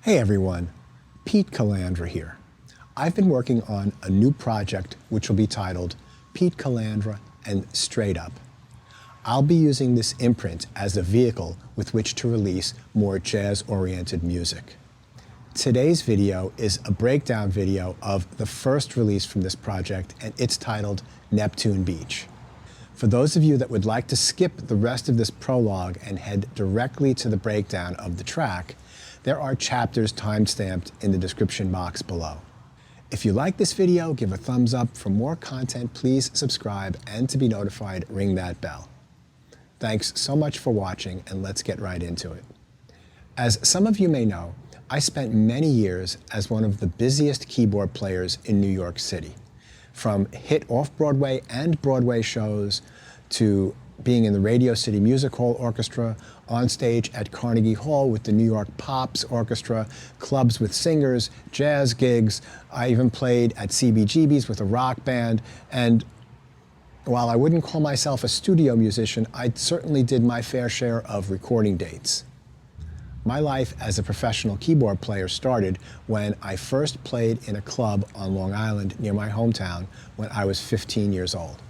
Hey everyone, Pete Calandra here. I've been working on a new project which will be titled Pete Calandra and Straight Up. I'll be using this imprint as a vehicle with which to release more jazz-oriented music. Today's video is a breakdown video of the first release from this project, and it's titled Neptune Beach. For those of you that would like to skip the rest of this prologue and head directly to the breakdown of the track, there are chapters timestamped in the description box below. If you like this video, give a thumbs up. For more content, please subscribe, and to be notified, ring that bell. Thanks so much for watching, and let's get right into it. As some of you may know, I spent many years as one of the busiest keyboard players in New York City. From hit off-Broadway and Broadway shows to being in the Radio City Music Hall Orchestra, on stage at Carnegie Hall with the New York Pops Orchestra, clubs with singers, jazz gigs. I even played at CBGB's with a rock band. And while I wouldn't call myself a studio musician, I certainly did my fair share of recording dates. My life as a professional keyboard player started when I first played in a club on Long Island near my hometown when I was 15 years old.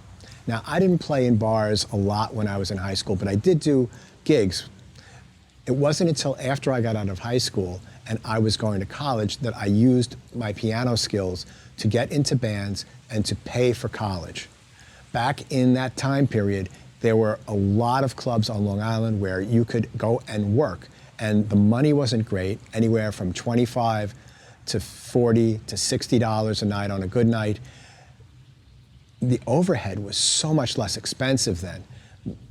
Now, I didn't play in bars a lot when I was in high school, but I did do gigs. It wasn't until after I got out of high school and I was going to college that I used my piano skills to get into bands and to pay for college. Back in that time period, there were a lot of clubs on Long Island where you could go and work, and the money wasn't great, anywhere from $25 to $40 to $60 a night on a good night. The overhead was so much less expensive then.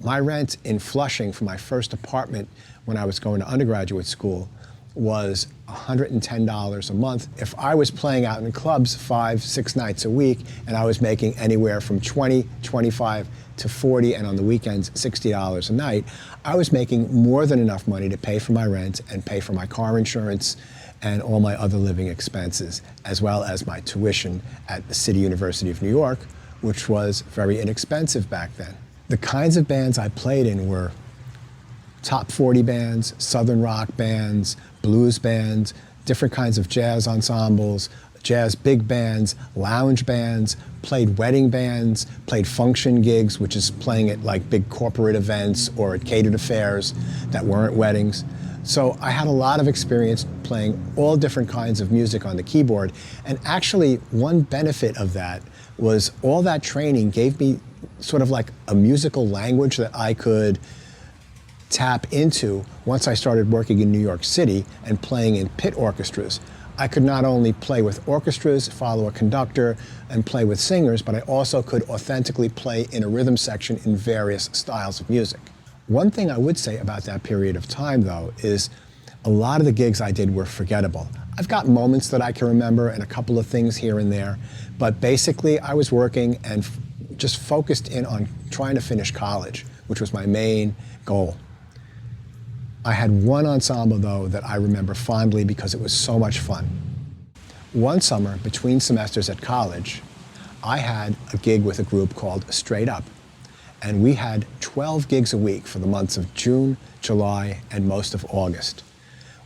My rent in Flushing for my first apartment when I was going to undergraduate school was $110 a month. If I was playing out in clubs 5-6 nights a week and I was making anywhere from $20, $25 to $40, and on the weekends $60 a night, I was making more than enough money to pay for my rent and pay for my car insurance and all my other living expenses, as well as my tuition at the City University of New York, which was very inexpensive back then. The kinds of bands I played in were top 40 bands, southern rock bands, blues bands, different kinds of jazz ensembles, jazz big bands, lounge bands, played wedding bands, played function gigs, which is playing at like big corporate events or at catered affairs that weren't weddings. So I had a lot of experience playing all different kinds of music on the keyboard, and actually one benefit of that was all that training gave me sort of like a musical language that I could tap into once I started working in New York City and playing in pit orchestras. I could not only play with orchestras, follow a conductor, and play with singers, but I also could authentically play in a rhythm section in various styles of music. One thing I would say about that period of time, though, is a lot of the gigs I did were forgettable. I've got moments that I can remember and a couple of things here and there, but basically I was working and just focused in on trying to finish college, which was my main goal. I had one ensemble, though, that I remember fondly because it was so much fun. One summer, between semesters at college, I had a gig with a group called Straight Up, and we had 12 gigs a week for the months of June, July, and most of August.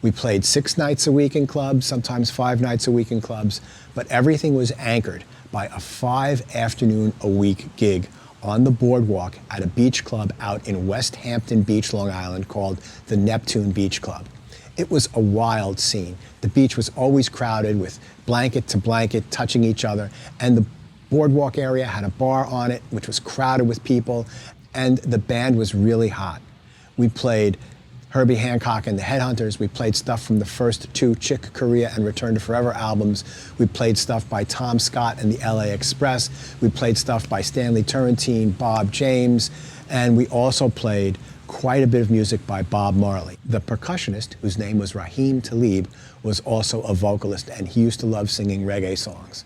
We played 6 nights a week in clubs, sometimes 5 nights a week in clubs, but everything was anchored by a 5-afternoon-a-week gig on the boardwalk at a beach club out in West Hampton Beach, Long Island, called the Neptune Beach Club. It was a wild scene. The beach was always crowded with blanket to blanket touching each other, and the boardwalk area had a bar on it which was crowded with people, and the band was really hot. We played Herbie Hancock and the Headhunters. We played stuff from the first 2 Chick Corea and Return to Forever albums. We played stuff by Tom Scott and the LA Express. We played stuff by Stanley Turrentine, Bob James, and we also played quite a bit of music by Bob Marley. The percussionist, whose name was Raheem Talib, was also a vocalist, and he used to love singing reggae songs.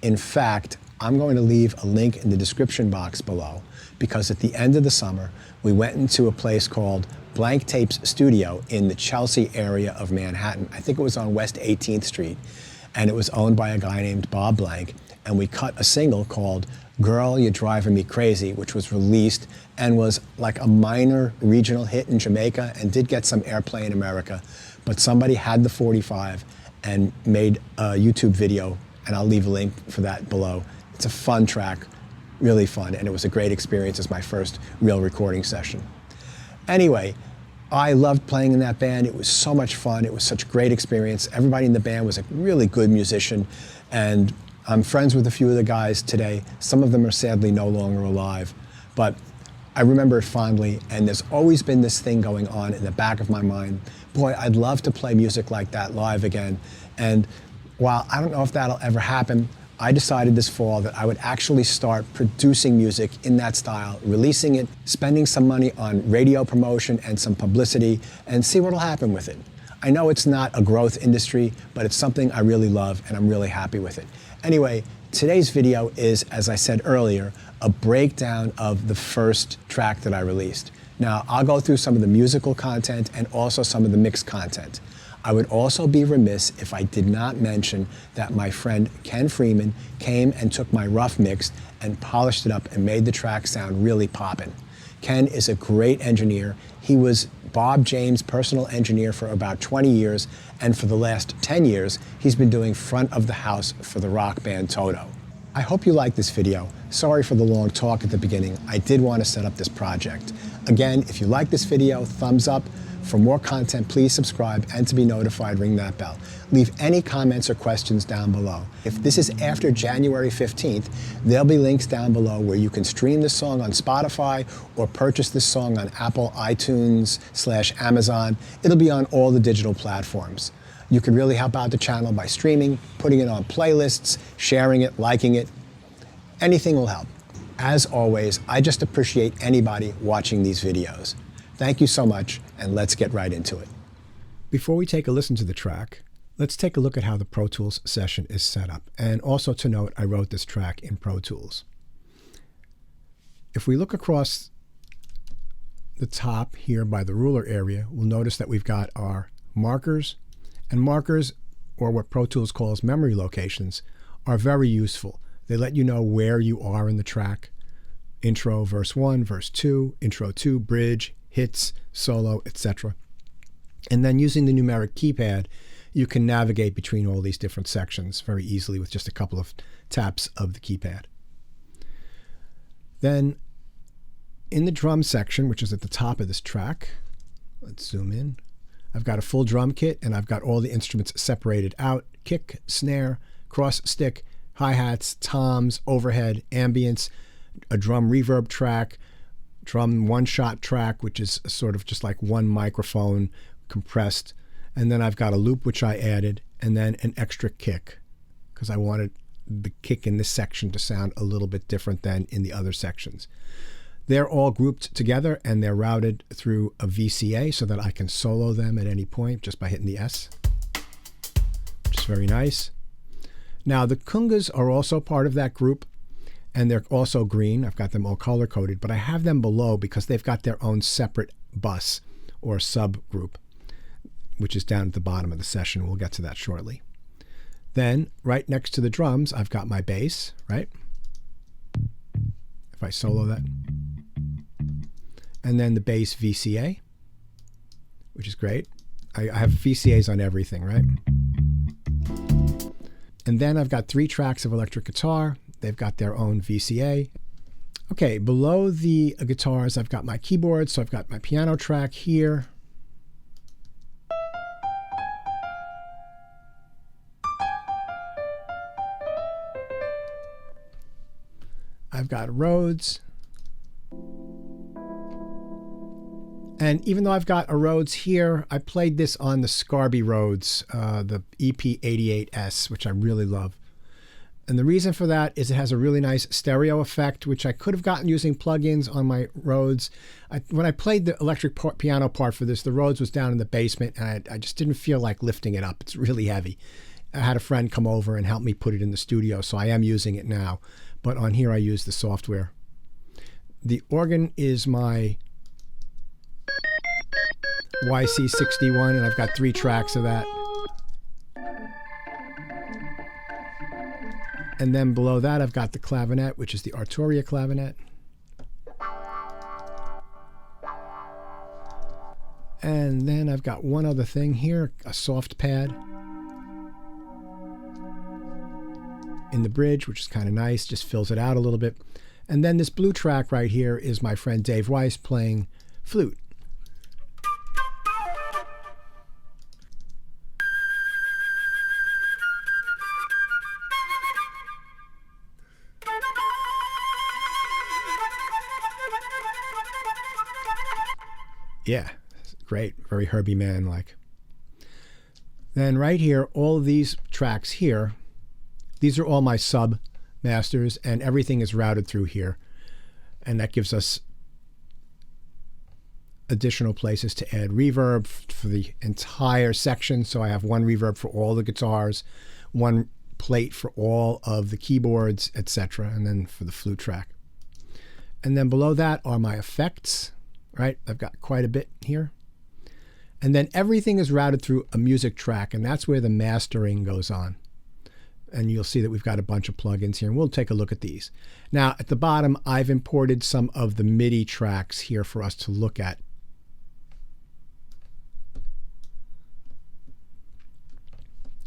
In fact, I'm going to leave a link in the description box below, because at the end of the summer, we went into a place called Blank Tapes Studio in the Chelsea area of Manhattan. I think it was on West 18th Street, and it was owned by a guy named Bob Blank, and we cut a single called Girl, You're Driving Me Crazy, which was released and was like a minor regional hit in Jamaica and did get some airplay in America, but somebody had the 45 and made a YouTube video, and I'll leave a link for that below. It's a fun track, really fun, and it was a great experience as my first real recording session. Anyway, I loved playing in that band. It was so much fun. It was such a great experience. Everybody in the band was a really good musician, and I'm friends with a few of the guys today. Some of them are sadly no longer alive, but I remember it fondly, and there's always been this thing going on in the back of my mind. Boy, I'd love to play music like that live again. And while I don't know if that'll ever happen, I decided this fall that I would actually start producing music in that style, releasing it, spending some money on radio promotion and some publicity, and see what'll happen with it. I know it's not a growth industry, but it's something I really love, and I'm really happy with it. Anyway, today's video is, as I said earlier, a breakdown of the first track that I released. Now, I'll go through some of the musical content and also some of the mixed content. I would also be remiss if I did not mention that my friend Ken Freeman came and took my rough mix and polished it up and made the track sound really poppin'. Ken is a great engineer. He was Bob James' personal engineer for about 20 years, and for the last 10 years, he's been doing front of the house for the rock band Toto. I hope you like this video. Sorry for the long talk at the beginning. I did want to set up this project. Again, if you like this video, thumbs up. For more content, please subscribe, and to be notified, ring that bell. Leave any comments or questions down below. If this is after January 15th, there'll be links down below where you can stream this song on Spotify or purchase this song on Apple, iTunes/Amazon. It'll be on all the digital platforms. You can really help out the channel by streaming, putting it on playlists, sharing it, liking it. Anything will help. As always, I just appreciate anybody watching these videos. Thank you so much, and let's get right into it. Before we take a listen to the track, let's take a look at how the Pro Tools session is set up. And also to note, I wrote this track in Pro Tools. If we look across the top here by the ruler area, we'll notice that we've got our markers. And markers, or what Pro Tools calls memory locations, are very useful. They let you know where you are in the track. Intro, verse 1, verse 2, intro 2, bridge, hits, solo, etc. And then using the numeric keypad, you can navigate between all these different sections very easily with just a couple of taps of the keypad. Then in the drum section, which is at the top of this track, let's zoom in, I've got a full drum kit, and I've got all the instruments separated out: kick, snare, cross stick, hi-hats, toms, overhead, ambience, a drum reverb track, drum one-shot track, which is sort of just like one microphone compressed, and then I've got a loop which I added, and then an extra kick because I wanted the kick in this section to sound a little bit different than in the other sections. They're all grouped together, and they're routed through a VCA so that I can solo them at any point just by hitting the S, which is very nice. Now the congas are also part of that group, and they're also green. I've got them all color-coded, but I have them below because they've got their own separate bus or subgroup, which is down at the bottom of the session. We'll get to that shortly. Then, right next to the drums, I've got my bass, right? If I solo that. And then the bass VCA, which is great. I have VCAs on everything, right? And then I've got 3 tracks of electric guitar. They've got their own VCA. Okay, below the guitars, I've got my keyboard. So I've got my piano track here. I've got Rhodes. And even though I've got a Rhodes here, I played this on the Scarby Rhodes, the Ep.22, which I really love. And the reason for that is it has a really nice stereo effect, which I could have gotten using plugins on my Rhodes. When I played the electric piano part for this, the Rhodes was down in the basement, and I just didn't feel like lifting it up. It's really heavy. I had a friend come over and help me put it in the studio, so I am using it now. But on here, I use the software. The organ is my YC61, and I've got 3 tracks of that. And then below that, I've got the clavinet, which is the Arturia clavinet. And then I've got one other thing here, a soft pad in the bridge, which is kind of nice, just fills it out a little bit. And then this blue track right here is my friend Dave Weiss playing flute. Yeah, great, very Herbie Mann-like. Then right here, all of these tracks here, these are all my sub masters, and everything is routed through here. And that gives us additional places to add reverb for the entire section. So I have one reverb for all the guitars, one plate for all of the keyboards, etc., and then for the flute track. And then below that are my effects, right? I've got quite a bit here. And then everything is routed through a music track, and that's where the mastering goes on. And you'll see that we've got a bunch of plugins here, and we'll take a look at these. Now, at the bottom, I've imported some of the MIDI tracks here for us to look at.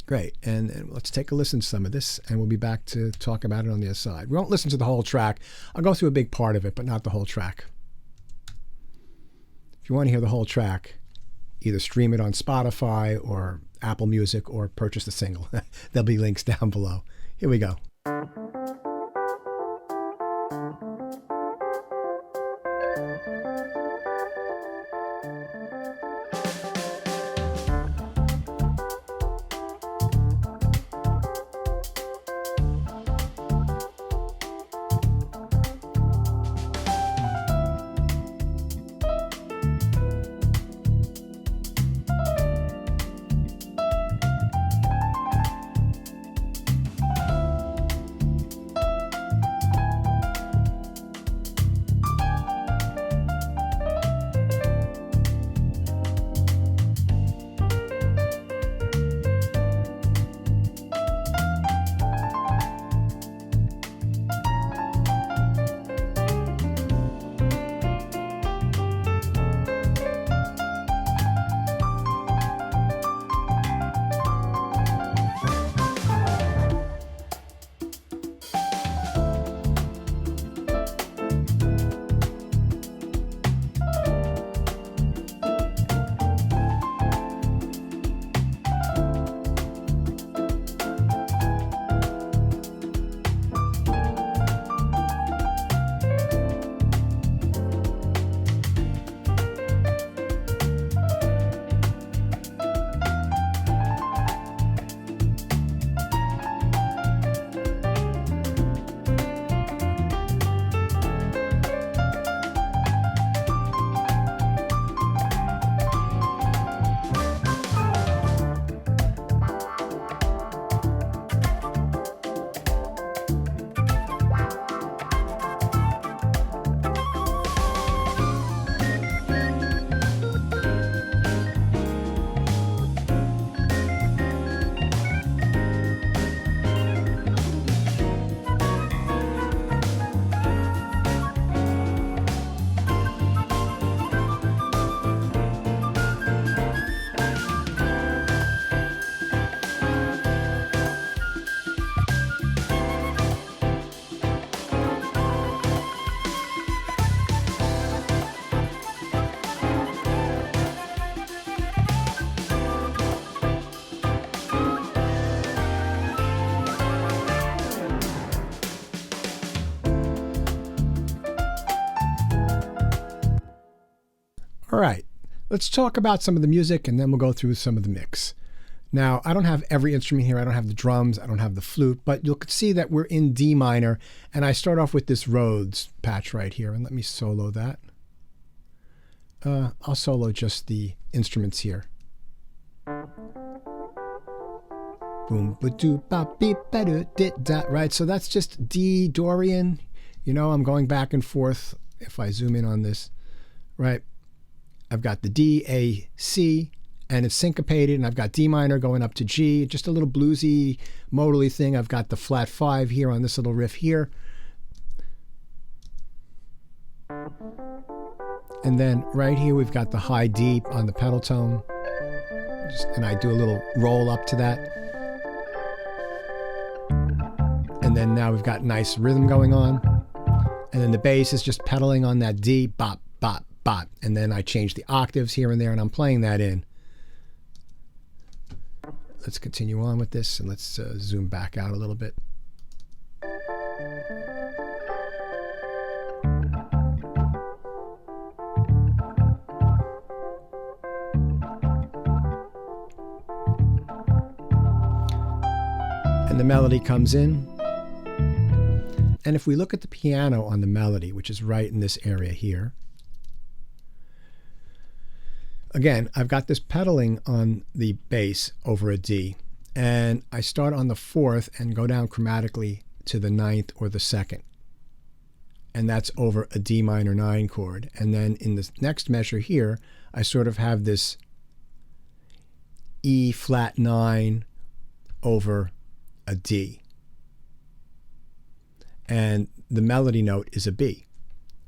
Great, and let's take a listen to some of this, and we'll be back to talk about it on the other side. We won't listen to the whole track. I'll go through a big part of it, but not the whole track. If you want to hear the whole track, either stream it on Spotify or Apple Music or purchase the single. There'll be links down below. Here we go. All right, let's talk about some of the music and then we'll go through some of the mix. Now, I don't have every instrument here. I don't have the drums. I don't have the flute, but you'll see that we're in D minor, and I start off with this Rhodes patch right here, and let me solo that. I'll solo just the instruments here. Boom, ba doo ba beep ba doo dit da. Right, so that's just D Dorian. You know, I'm going back and forth. If I zoom in on this, right, I've got the D, A, C, and it's syncopated, and I've got D minor going up to G, just a little bluesy, modally thing. I've got the flat 5 here on this little riff here. And then right here we've got the high D on the pedal tone. And I do a little roll up to that. And then now we've got nice rhythm going on. And then the bass is just pedaling on that D, bop, bop, bop. And then I change the octaves here and there, and I'm playing that in. Let's continue on with this, and let's zoom back out a little bit. And the melody comes in. And if we look at the piano on the melody, which is right in this area here, again, I've got this pedaling on the bass over a D, and I start on the 4th and go down chromatically to the 9th or the 2nd. And that's over a D minor 9 chord. And then in the next measure here, I sort of have this E flat 9 over a D. And the melody note is a B,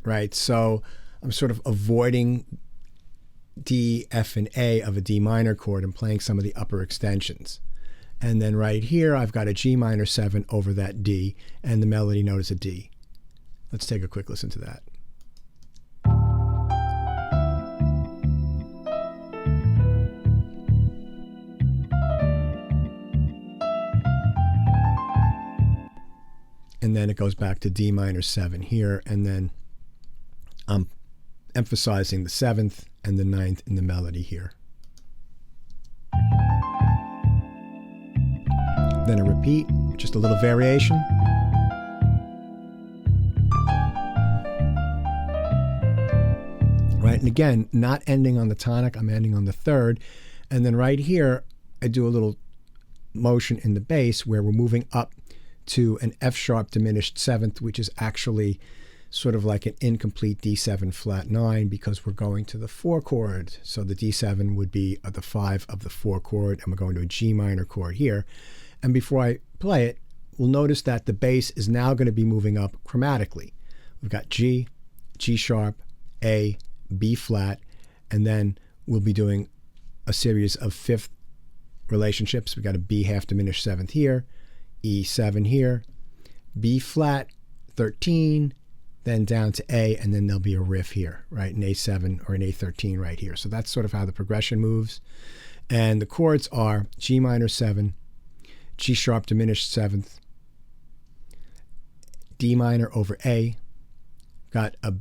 right? So I'm sort of avoiding D, F, and A of a D minor chord and playing some of the upper extensions. And then right here, I've got a G minor 7 over that D, and the melody note is a D. Let's take a quick listen to that. And then it goes back to D minor 7 here, and then I'm emphasizing the 7th and the 9th in the melody here. Then a repeat, just a little variation. Right, and again, not ending on the tonic, I'm ending on the 3rd. And then right here, I do a little motion in the bass where we're moving up to an F sharp diminished 7th, which is actually sort of like an incomplete D7 flat 9 because we're going to the 4 chord. So the D7 would be the 5 of the 4 chord, and we're going to a G minor chord here. And before I play it, we'll notice that the bass is now going to be moving up chromatically. We've got G, G sharp, A, B flat, and then we'll be doing a series of 5th relationships. We've got a B half diminished 7th here, E7 here, B flat 13, then down to A, and then there'll be a riff here, right? An A7 or an A13 right here. So that's sort of how the progression moves. And the chords are G minor 7, G sharp diminished 7th, D minor over A, got a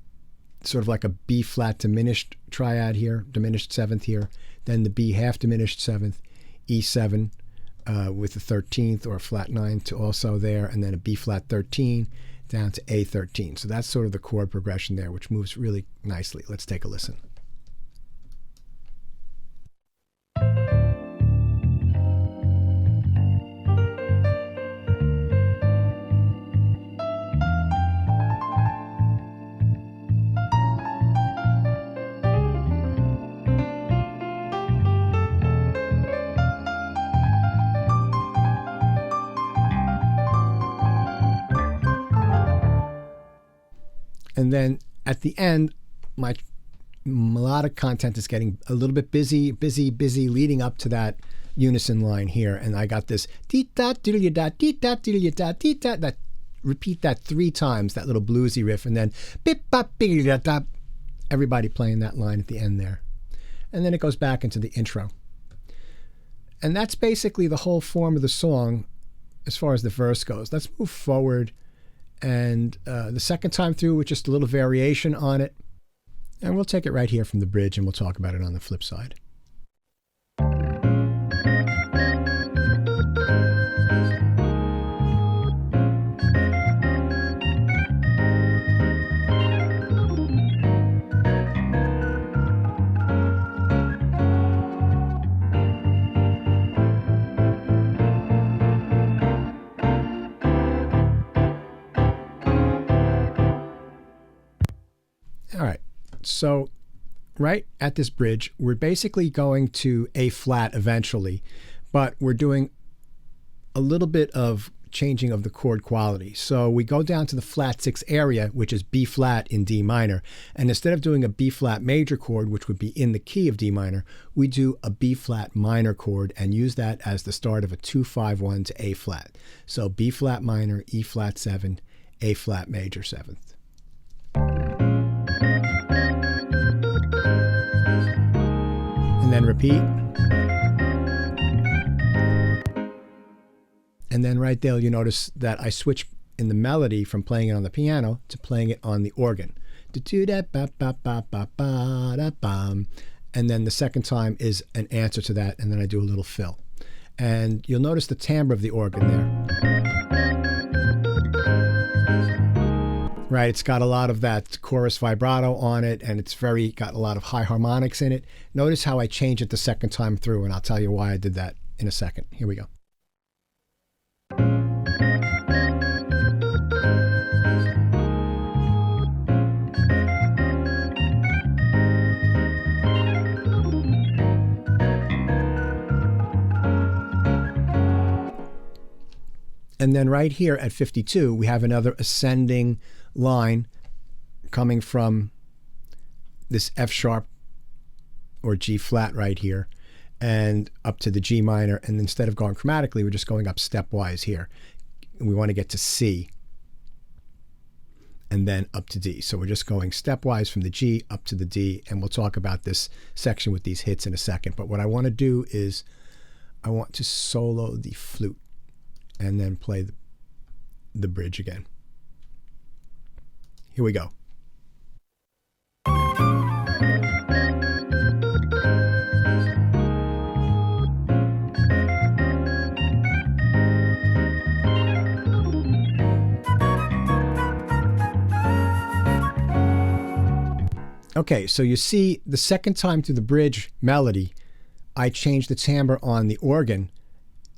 sort of like a B flat diminished triad here, diminished 7th here, then the B half diminished 7th, E7 with the 13th or a flat 9 to also there, and then a B flat 13 down to A13. So that's sort of the chord progression there, which moves really nicely. Let's take a listen. And then at the end, my melodic content is getting a little bit busy leading up to that unison line here. And I got this dee-da, diddle-ya-da, dee-da, diddle-ya-da, dee-da, that repeat that 3 times, that little bluesy riff, and then bip-bop, big-da-da, everybody playing that line at the end there. And then it goes back into the intro. And that's basically the whole form of the song as far as the verse goes. Let's move forward. And the second time through with just a little variation on it. And we'll take it right here from the bridge and we'll talk about it on the flip side. All right, so right at this bridge, we're basically going to A flat eventually, but we're doing a little bit of changing of the chord quality. So we go down to the flat 6 area, which is B flat in D minor. And instead of doing a B flat major chord, which would be in the key of D minor, we do a B flat minor chord and use that as the start of a 2-5-1 to A flat. So B flat minor, E flat 7, A flat major 7th. And then repeat. And then right there, you notice that I switch in the melody from playing it on the piano to playing it on the organ. And then the second time is an answer to that, and then I do a little fill. And you'll notice the timbre of the organ there. Right, it's got a lot of that chorus vibrato on it, and it's got a lot of high harmonics in it. Notice how I change it the second time through, and I'll tell you why I did that in a second. Here we go. And then right here at 52, we have another ascending line coming from this F sharp or G flat right here and up to the G minor. And instead of going chromatically, we're just going up stepwise here. And we want to get to C and then up to D. So we're just going stepwise from the G up to the D. And we'll talk about this section with these hits in a second. But what I want to do is I want to solo the flute and then play the bridge again. Here we go. Okay, so you see the second time through the bridge melody, I changed the timbre on the organ,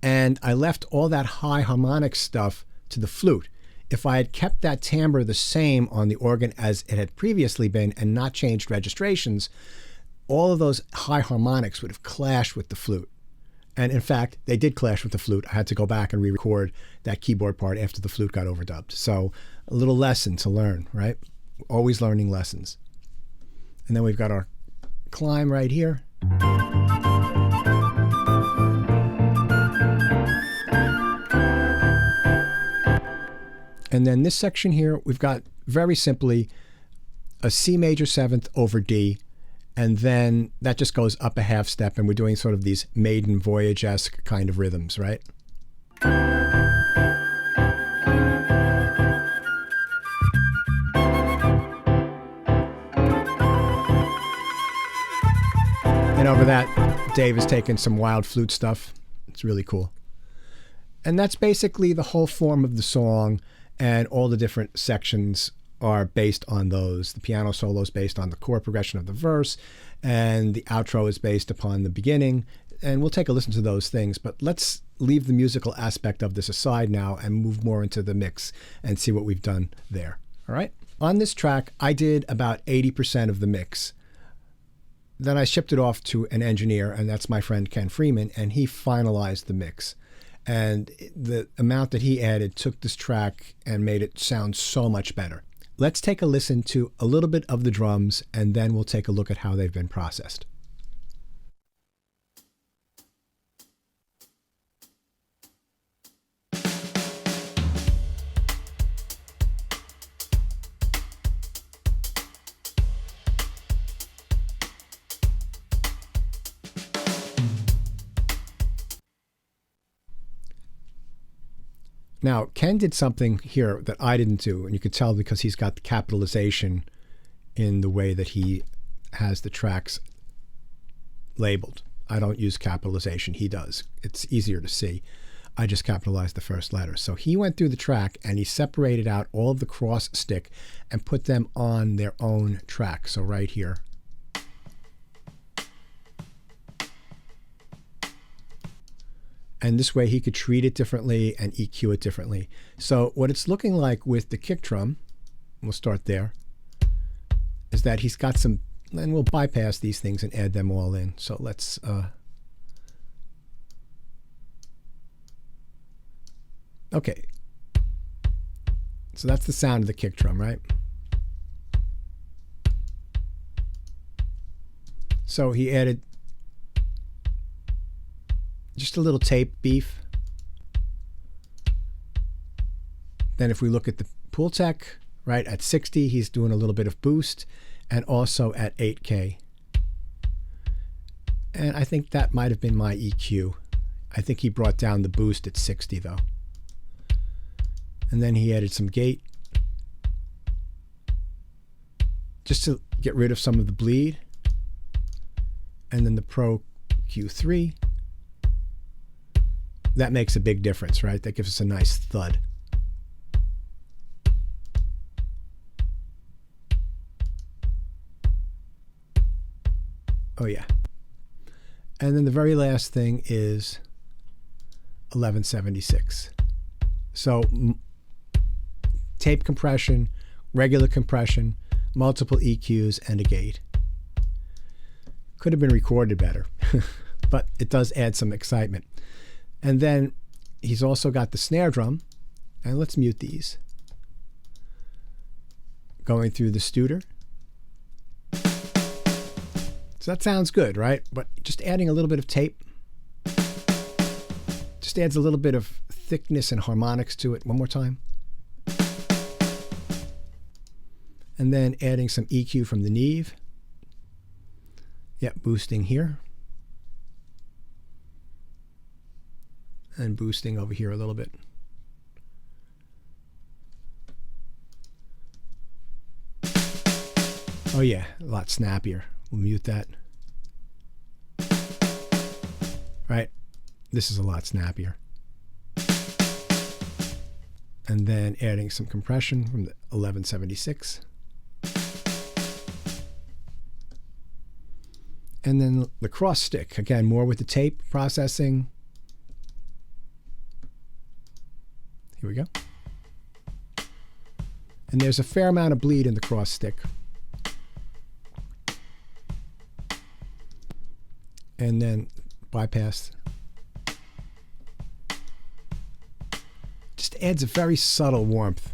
and I left all that high harmonic stuff to the flute. If I had kept that timbre the same on the organ as it had previously been and not changed registrations, all of those high harmonics would have clashed with the flute. And in fact, they did clash with the flute. I had to go back and re-record that keyboard part after the flute got overdubbed. So a little lesson to learn, right? Always learning lessons. And then we've got our climb right here. And then this section here, we've got very simply a C major 7th over D, and then that just goes up a half step, and we're doing sort of these maiden voyage-esque kind of rhythms, right? And over that, Dave has taken some wild flute stuff. It's really cool. And that's basically the whole form of the song, and all the different sections are based on those. The piano solo is based on the chord progression of the verse, and the outro is based upon the beginning. And we'll take a listen to those things, but let's leave the musical aspect of this aside now and move more into the mix and see what we've done there. All right? On this track, I did about 80% of the mix. Then I shipped it off to an engineer, and that's my friend Ken Freeman, and he finalized the mix. And the amount that he added took this track and made it sound so much better. Let's take a listen to a little bit of the drums, and then we'll take a look at how they've been processed. Now, Ken did something here that I didn't do, and you can tell because he's got the capitalization in the way that he has the tracks labeled. I don't use capitalization, he does. It's easier to see. I just capitalized the first letter. So he went through the track and he separated out all of the cross stick and put them on their own track. So right here. And this way he could treat it differently and EQ it differently. So what it's looking like with the kick drum, we'll start there, is that he's got some, and we'll bypass these things and add them all in. So let's Okay. So that's the sound of the kick drum, right? So he added just a little tape beef. Then if we look at the Pool Tech, right, at 60, he's doing a little bit of boost, and also at 8K. And I think that might have been my EQ. I think he brought down the boost at 60 though. And then he added some gate just to get rid of some of the bleed. And then the Pro Q3. That makes a big difference, right? That gives us a nice thud. Oh yeah. And then the very last thing is 1176. So tape compression, regular compression, multiple EQs, and a gate. Could have been recorded better, but it does add some excitement. And then he's also got the snare drum, and let's mute these. Going through the Studer. So that sounds good, right? But just adding a little bit of tape just adds a little bit of thickness and harmonics to it. One more time. And then adding some EQ from the Neve. Yep, boosting here. And boosting over here a little bit. Oh yeah, a lot snappier. We'll mute that. Right, this is a lot snappier. And then adding some compression from the 1176. And then the cross stick, again, more with the tape processing. Here we go. And there's a fair amount of bleed in the cross stick. And then bypass. Just adds a very subtle warmth.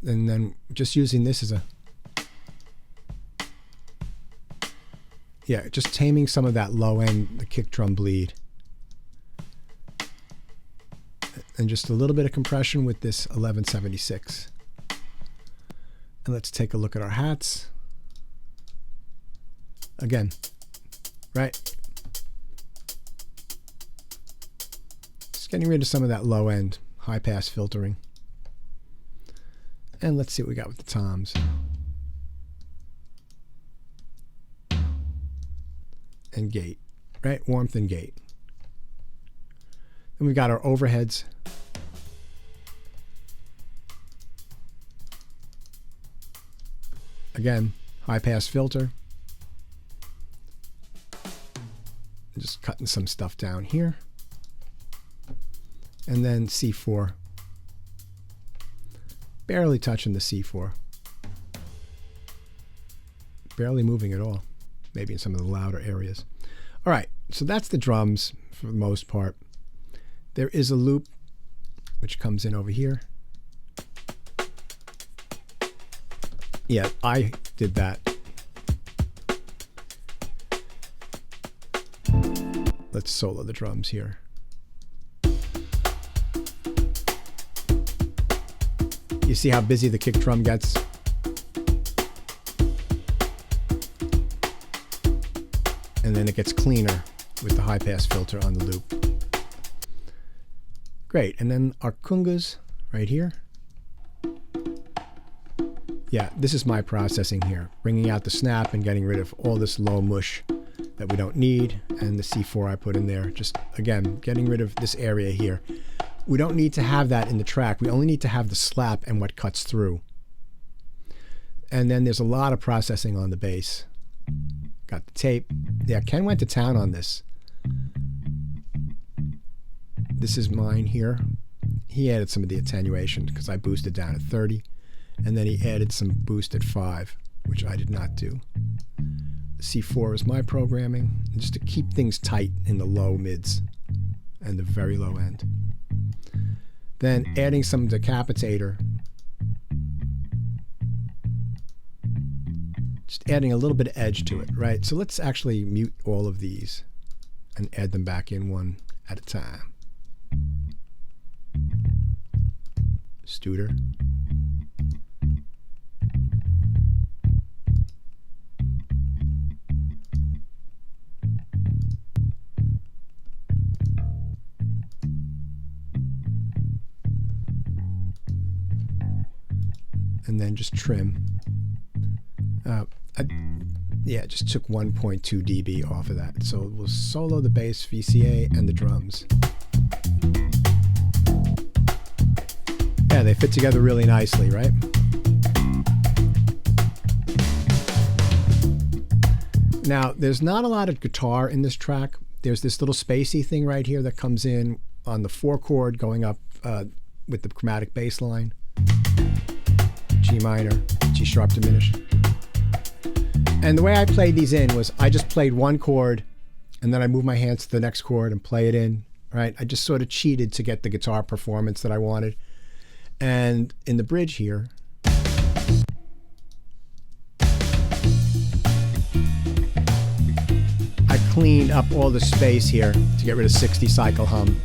And then just using this as a, yeah, just taming some of that low end, the kick drum bleed. And just a little bit of compression with this 1176. And let's take a look at our hats. Again, right? Just getting rid of some of that low end, high pass filtering. And let's see what we got with the toms. And gate, right? Warmth and gate. Then we've got our overheads. Again, high pass filter. Just cutting some stuff down here. And then C4. Barely touching the C4. Barely moving at all. Maybe in some of the louder areas. All right, so that's the drums for the most part. There is a loop which comes in over here. Yeah, I did that. Let's solo the drums here. You see how busy the kick drum gets? And then it gets cleaner with the high pass filter on the loop. Great, and then our kungas right here. Yeah, this is my processing here, bringing out the snap and getting rid of all this low mush that we don't need, and the C4 I put in there. Just, again, getting rid of this area here. We don't need to have that in the track. We only need to have the slap and what cuts through. And then there's a lot of processing on the bass. Got the tape. Yeah, Ken went to town on this. This is mine here. He added some of the attenuation because I boosted down at 30. And then he added some boost at 5, which I did not do. C4 is my programming, just to keep things tight in the low mids and the very low end. then adding some decapitator, just adding a little bit of edge to it, right? So let's actually mute all of these and add them back in one at a time. Studer. And then just trim. Yeah, just took 1.2 dB off of that. So we'll solo the bass, VCA, and the drums. Yeah, they fit together really nicely, right? Now, there's not a lot of guitar in this track. There's this little spacey thing right here that comes in on the 4 chord going up with the chromatic bass line. G minor, G sharp diminished. And the way I played these in was I just played one chord and then I moved my hands to the next chord and play it in, right? I just sort of cheated to get the guitar performance that I wanted. And in the bridge here, I cleaned up all the space here to get rid of 60 cycle hum.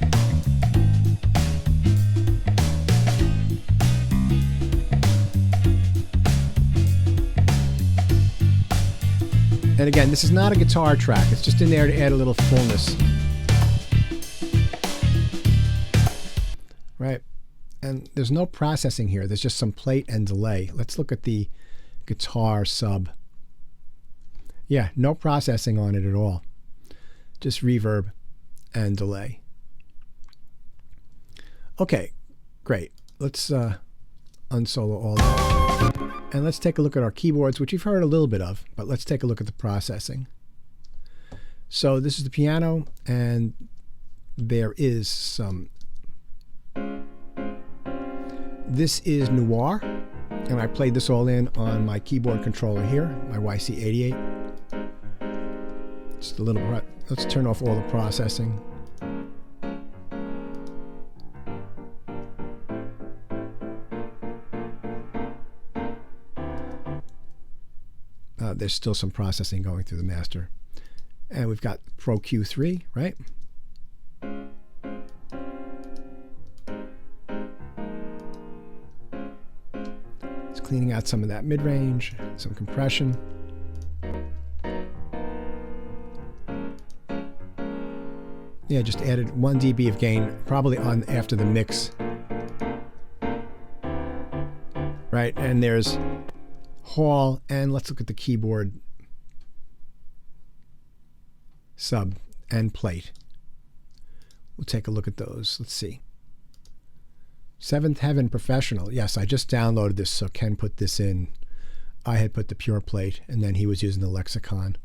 And again, this is not a guitar track. It's just in there to add a little fullness. Right? And there's no processing here. There's just some plate and delay. Let's look at the guitar sub. Yeah, no processing on it at all. Just reverb and delay. Okay, great. Let's unsolo all that. And let's take a look at our keyboards, which you've heard a little bit of, but let's take a look at the processing. So this is the piano, and there is some... This is Noir, and I played this all in on my keyboard controller here, my YC88. Just a little... Let's turn off all the processing. There's still some processing going through the master. And we've got Pro Q3, right? It's cleaning out some of that mid-range, some compression. Yeah, just added 1 dB of gain, probably on after the mix. Right, and there's Hall, and let's look at the keyboard sub and plate. We'll take a look at those. Let's see. Seventh Heaven Professional. Yes, I just downloaded this, so Ken put this in. I had put the pure plate, and then he was using the lexicon.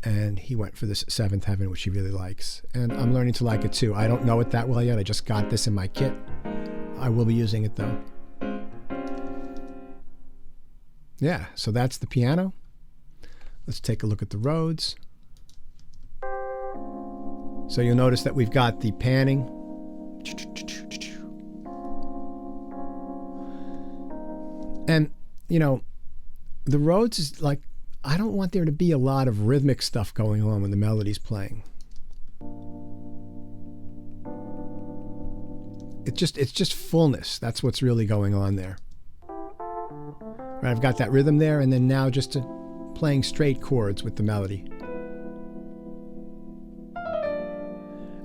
And he went for this Seventh Heaven, which he really likes. And I'm learning to like it too. I don't know it that well yet. I just got this in my kit. I will be using it though. Yeah, so that's the piano. Let's take a look at the Rhodes. So you'll notice that we've got the panning. And, you know, the Rhodes is like, I don't want there to be a lot of rhythmic stuff going on when the melody's playing. It's just fullness. That's what's really going on there. Right, I've got that rhythm there, and then now just playing straight chords with the melody.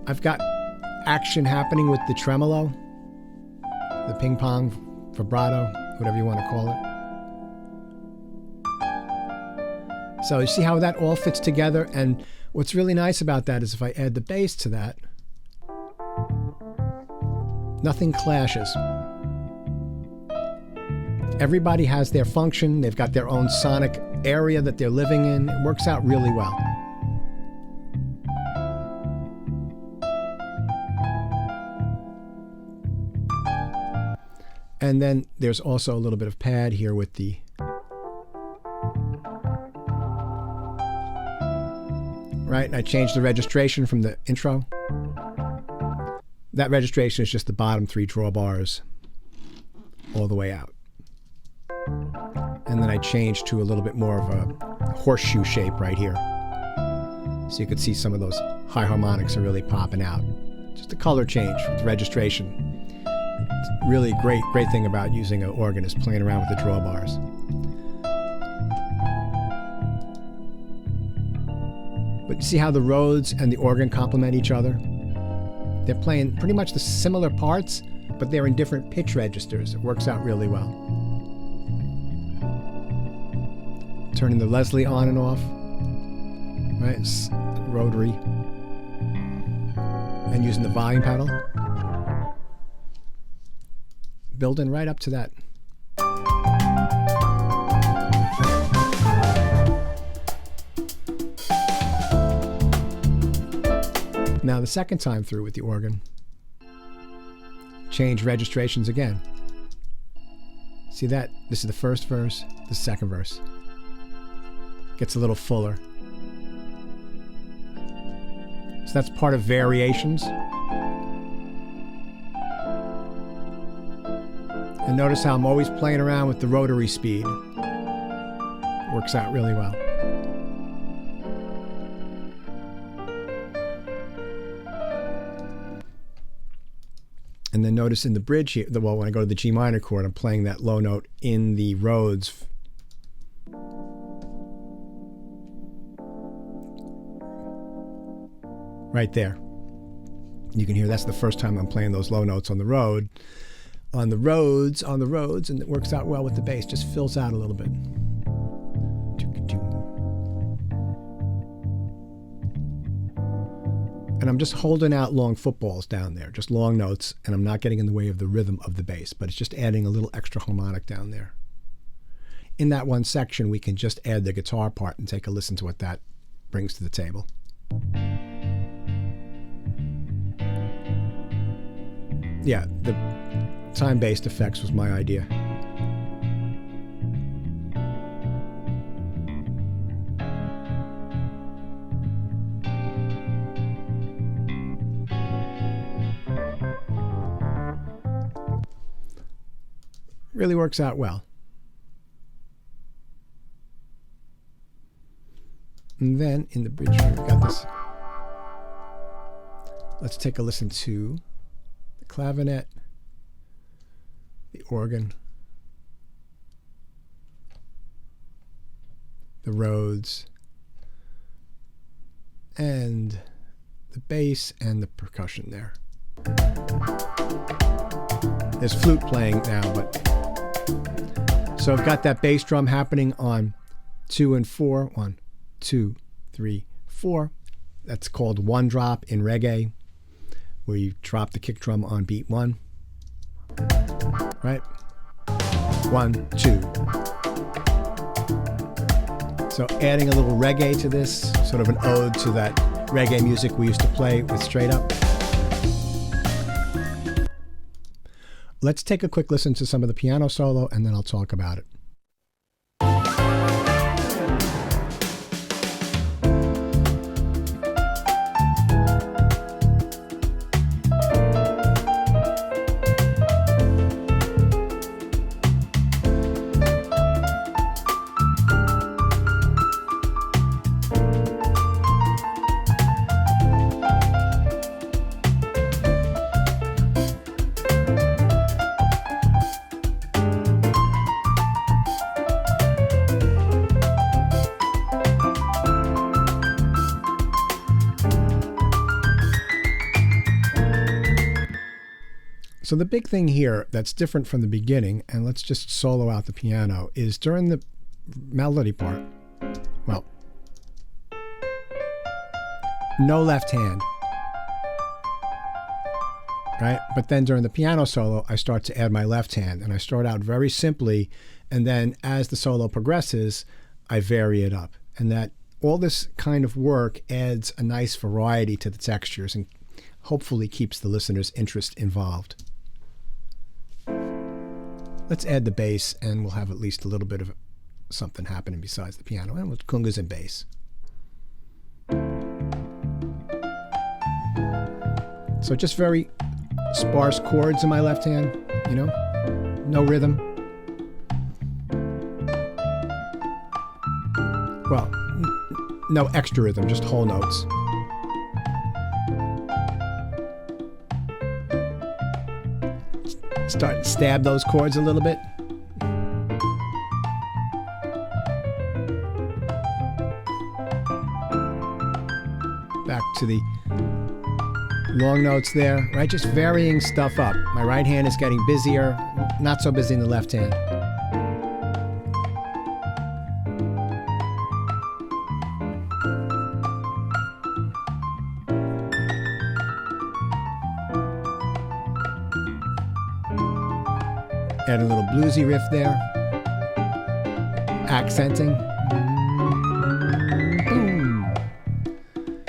I've got action happening with the tremolo, the ping pong, vibrato, whatever you want to call it. So you see how that all fits together, and what's really nice about that is if I add the bass to that, nothing clashes. Everybody has their function. They've got their own sonic area that they're living in. It works out really well. And then there's also a little bit of pad here with the right, and I changed the registration from the intro. That registration is just the bottom 3 drawbars all the way out. And then I changed to a little bit more of a horseshoe shape right here. So you could see some of those high harmonics are really popping out. Just a color change with registration. It's really great thing about using an organ is playing around with the drawbars. But you see how the Rhodes and the organ complement each other? They're playing pretty much the similar parts, but they're in different pitch registers. It works out really well. Turning the Leslie on and off, right? It's rotary. And using the volume pedal. Building right up to that. Now the second time through with the organ, change registrations again. See that? This is the first verse, the second verse. Gets a little fuller. So that's part of variations. And notice how I'm always playing around with the rotary speed. Works out really well. And then notice in the bridge here, well, when I go to the G minor chord, I'm playing that low note in the Rhodes. Right there. You can hear that's the first time I'm playing those low notes on the Rhodes, and it works out well with the bass. Just fills out a little bit. And I'm just holding out long footballs down there, just long notes, and I'm not getting in the way of the rhythm of the bass, but it's just adding a little extra harmonic down there. In that one section, we can just add the guitar part and take a listen to what that brings to the table. Yeah, the time-based effects was my idea. Really works out well. And then in the bridge, we've got this. Let's take a listen to the clavinet, the organ, the Rhodes, and the bass and the percussion there. There's flute playing now, but so I've got that bass drum happening on 2 and 4. 1, 2, 3, 4. That's called one drop in reggae, where you drop the kick drum on beat 1. Right? 1, 2. So adding a little reggae to this, sort of an ode to that reggae music we used to play with Straight Up. Let's take a quick listen to some of the piano solo, and then I'll talk about it. So the big thing here that's different from the beginning, and let's just solo out the piano, is during the melody part, well, no left hand, right? But then during the piano solo, I start to add my left hand, and I start out very simply, and then as the solo progresses, I vary it up. And that all this kind of work adds a nice variety to the textures and hopefully keeps the listener's interest involved. Let's add the bass, and we'll have at least a little bit of something happening besides the piano, and with congas and bass. So just very sparse chords in my left hand, you know, no rhythm. Well, no extra rhythm, just whole notes. Start to stab those chords a little bit. Back to the long notes there, right? Just varying stuff up. My right hand is getting busier, not so busy in the left hand. Add a little bluesy riff there. Accenting. Boom.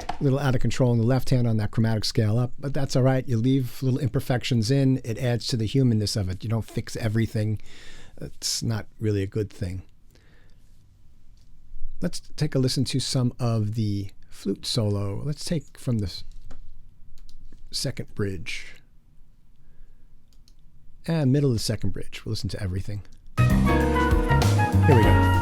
A little out of control in the left hand on that chromatic scale up, but that's all right. You leave little imperfections in. It adds to the humanness of it. You don't fix everything. It's not really a good thing. Let's take a listen to some of the flute solo. Let's take from the second bridge. And middle of the second bridge. We'll listen to everything. Here we go.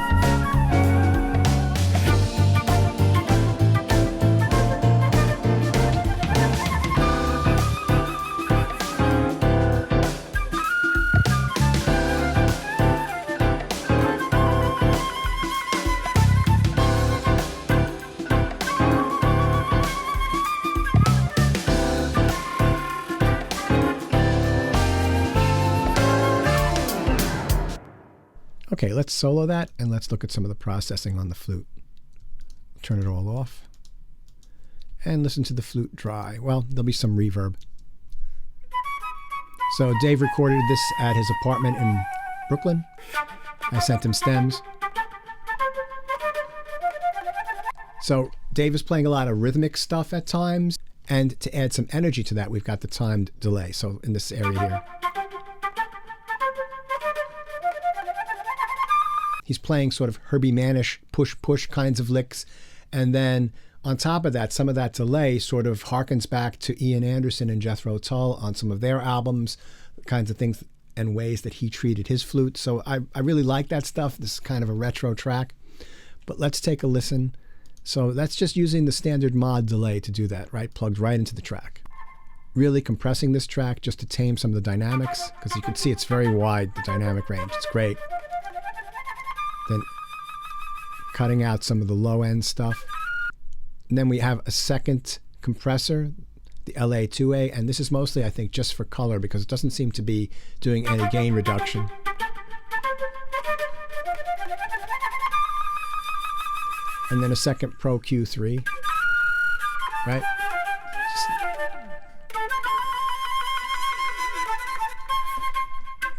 Okay, let's solo that and let's look at some of the processing on the flute. Turn it all off and listen to the flute dry. Well, there'll be some reverb. So Dave recorded this at his apartment in Brooklyn. I sent him stems. So Dave is playing a lot of rhythmic stuff at times, and to add some energy to that, we've got the timed delay. So in this area here. He's playing sort of Herbie Manish push-push kinds of licks. And then on top of that, some of that delay sort of harkens back to Ian Anderson and Jethro Tull on some of their albums, kinds of things and ways that he treated his flute. So I really like that stuff. This is kind of a retro track. But let's take a listen. So that's just using the standard mod delay to do that, right? Plugged right into the track. Really compressing this track just to tame some of the dynamics, because you can see it's very wide, the dynamic range. It's great. Then cutting out some of the low end stuff. And then we have a second compressor, the LA2A, and this is mostly, I think, just for color because it doesn't seem to be doing any gain reduction. And then a second Pro Q3, right?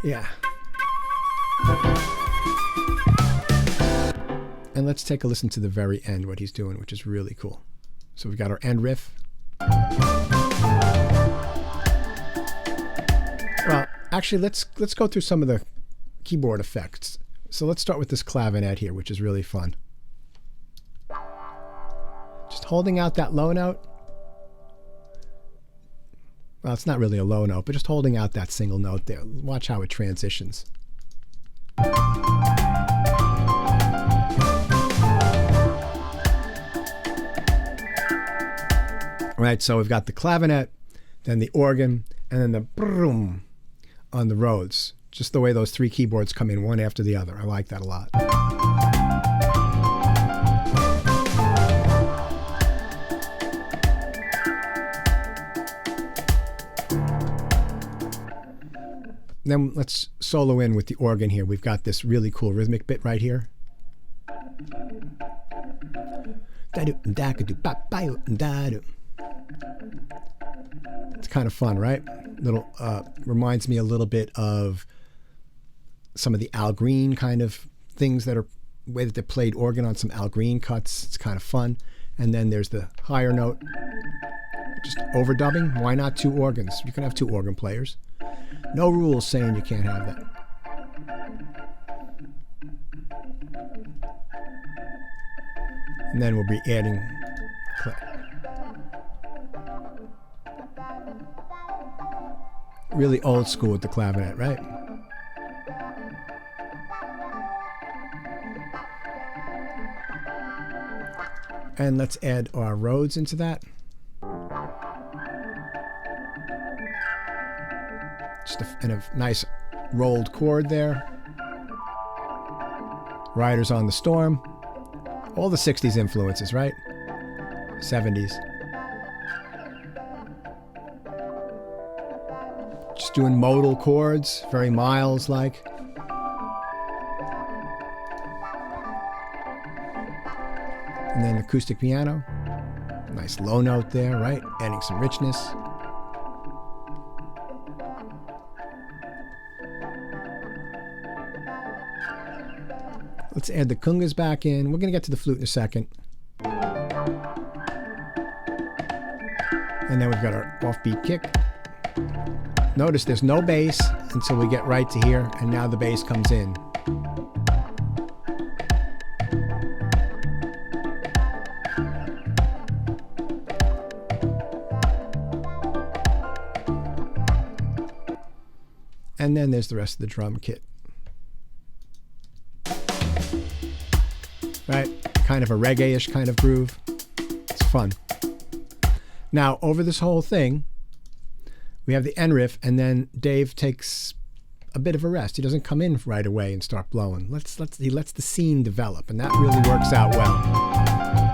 Yeah. And let's take a listen to the very end, what he's doing, which is really cool. So we've got our end riff. Well, actually, let's go through some of the keyboard effects. So let's start with this clavinet here, which is really fun. Just holding out that low note. Well, it's not really a low note, but just holding out that single note there. Watch how it transitions. Right, so we've got the clavinet, then the organ, and then the broom on the Rhodes. Just the way those three keyboards come in one after the other. I like that a lot. Then let's solo in with the organ here. We've got this really cool rhythmic bit right here. It's kind of fun, right? Little reminds me a little bit of some of the Al Green kind of things that are way that they played organ on some Al Green cuts. It's kind of fun. And then there's the higher note. Just overdubbing. Why not two organs? You can have two organ players. No rules saying you can't have that. And then we'll be adding Really old school with the clavinet, right? And let's add our Rhodes into that. Just a nice rolled chord there. Riders on the Storm. All the 60s influences, right? 70s. Just doing modal chords, very Miles-like. And then acoustic piano. Nice low note there, right? Adding some richness. Let's add the congas back in. We're going to get to the flute in a second. And then we've got our offbeat kick. Notice there's no bass until we get right to here, and now the bass comes in. And then there's the rest of the drum kit. Right? Kind of a reggae-ish kind of groove. It's fun. Now, over this whole thing, we have the end riff, and then Dave takes a bit of a rest. He doesn't come in right away and start blowing. He lets the scene develop, and that really works out well.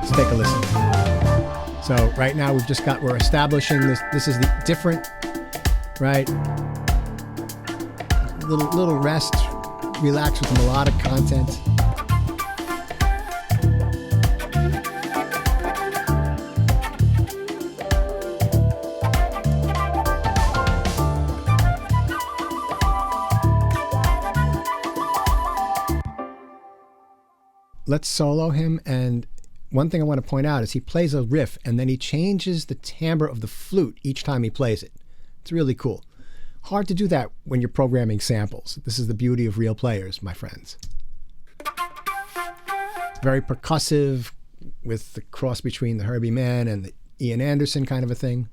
Let's take a listen. So right now we're establishing this. This is the different, right? Little rest, relax with the melodic content. Let's solo him, and one thing I want to point out is he plays a riff and then he changes the timbre of the flute each time he plays it. It's really cool. Hard to do that when you're programming samples. This is the beauty of real players, my friends. Very percussive, with the cross between the Herbie Mann and the Ian Anderson kind of a thing.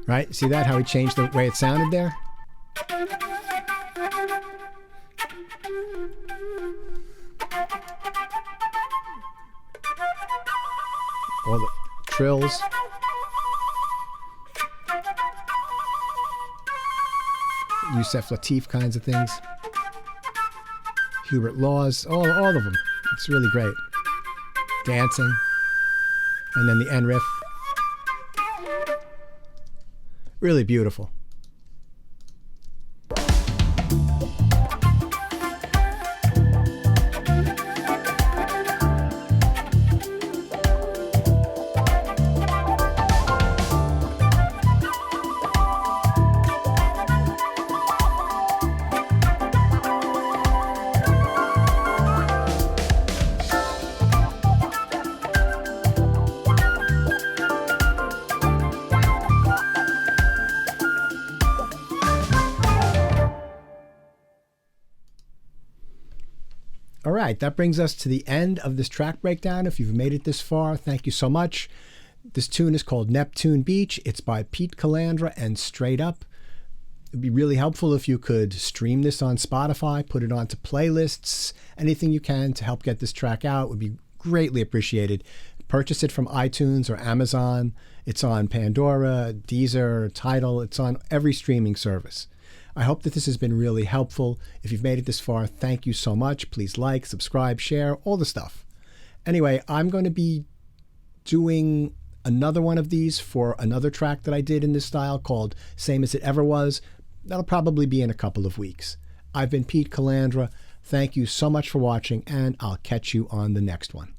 Right? See that? How he changed the way it sounded there? All the trills. Yusef Lateef kinds of things. Hubert Laws, all of them. It's really great. Dancing. And then the end riff. Really beautiful. All right, that brings us to the end of this track breakdown. If you've made it this far, thank you so much. This tune is called Neptune Beach. It's by Pete Calandra and Straight Up. It'd be really helpful if you could stream this on Spotify, put it onto playlists, anything you can to help get this track out would be greatly appreciated. Purchase it from iTunes or Amazon. It's on Pandora, Deezer, Tidal. It's on every streaming service. I hope that this has been really helpful. If you've made it this far, thank you so much. Please like, subscribe, share, all the stuff. Anyway, I'm going to be doing another one of these for another track that I did in this style called Same As It Ever Was. That'll probably be in a couple of weeks. I've been Pete Calandra. Thank you so much for watching, and I'll catch you on the next one.